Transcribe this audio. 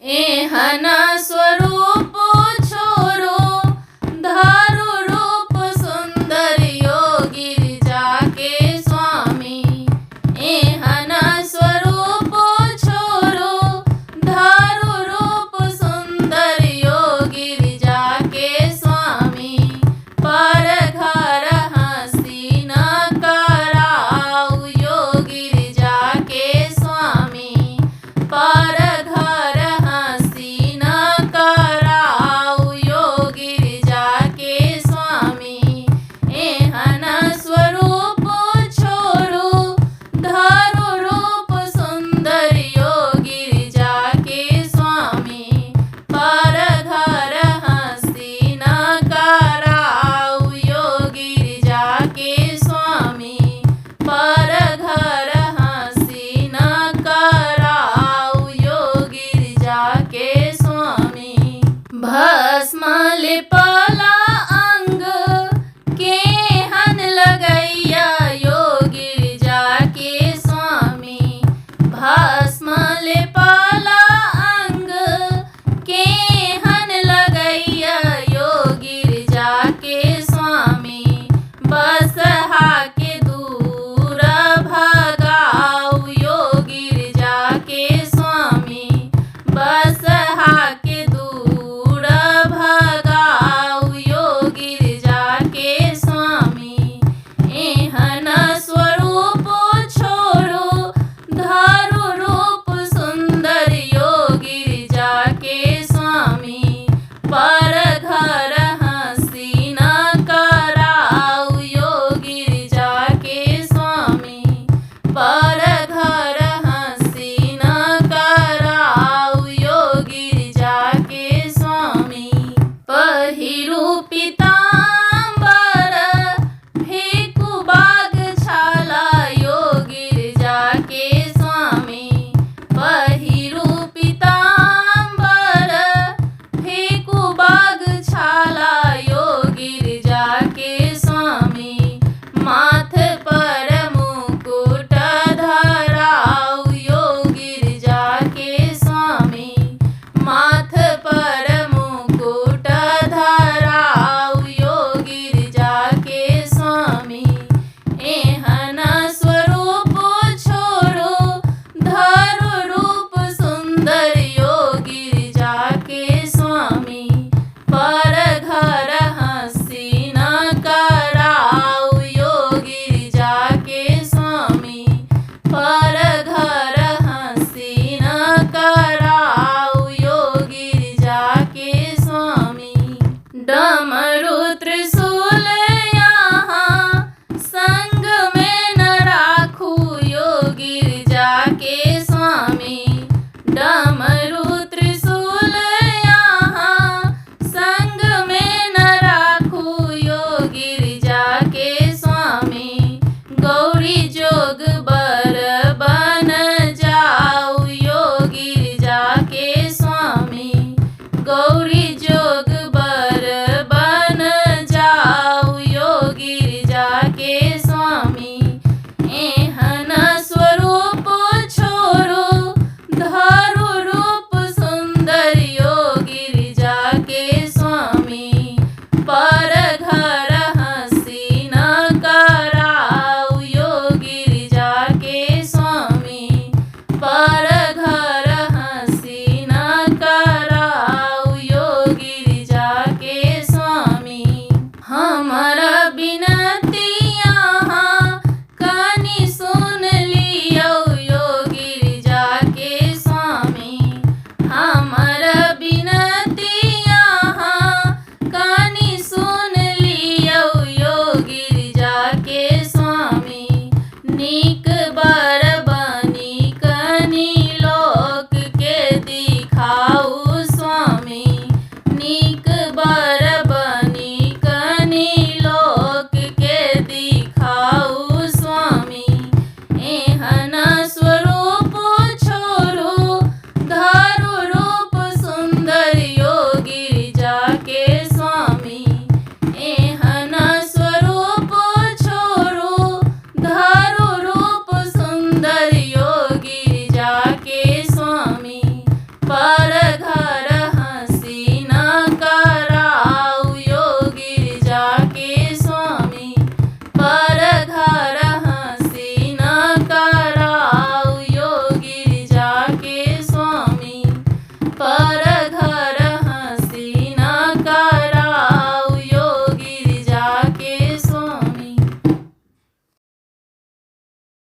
एहन स्वरूप छोरो धारु रूप सुंदर योगी जाके स्वामी। एहन स्वरूप छोरो धारु रूप सुंदर योगी जाके स्वामी। पर घर हंसी न कराऊ योगी जाके स्वामी। पर घर हंसी न कराऊ योगी जाके स्वामी। एहन स्वरूप छोरो धारु रूप सुंदर योगी जाके स्वामी। पर घर हंसी न कराऊ योगी जाके स्वामी। पर घर हंसी न कराऊ योगी जाके स्वामी। भस्म लिपला अंग केहन लगैया योगी जाके स्वामी। भस्म लिपला अंग केहन लगैया योगी जाके स्वामी। बसहा के दूर भगाऊ योगी जाके स्वामी। बसहा के दूर भगाऊ योगी जाके स्वामी। एहन स्वरूप छोरो धारु रूप सुंदर योगी जाके स्वामी। पर घर हंसी न कराऊ योगी जाके स्वामी। पर घर हंसी न कराऊ योगी जाके स्वामी। पहिरू पीताम्बर फेंकू बाग छाला योगी जाके स्वामी। पहिरू पीताम्बर फेंकू बाग छाला योगी जाके स्वामी। माथ पर मुकुट धराऊ योगी जाके स्वामी। माथ पर मुकुट धराऊ योगी जाके स्वामी। एहन स्वरूप छोरो धारु रूप सुंदर योगी जाके स्वामी। पर घर हंसी न कराऊ योगी जाके स्वामी। पर घर हंसी न कराऊ योगी जाके स्वामी। डमरू त्रिशूल यहाँ संग में न राखू योगी जाके स्वामी। डमरू त्रिशूल यहाँ संग में न राखू योगी जाके स्वामी। गौरी जोग बर बन जाऊ योगी जाके स्वामी। गौरी जोग बर बन जाऊ योगी जाके स्वामी। एहन स्वरूप छोरो धारु रूप सुंदर योगी जाके स्वामी। पर घर हंसी न कराऊ योगी जाके स्वामी। पर घर हंसी न कराऊ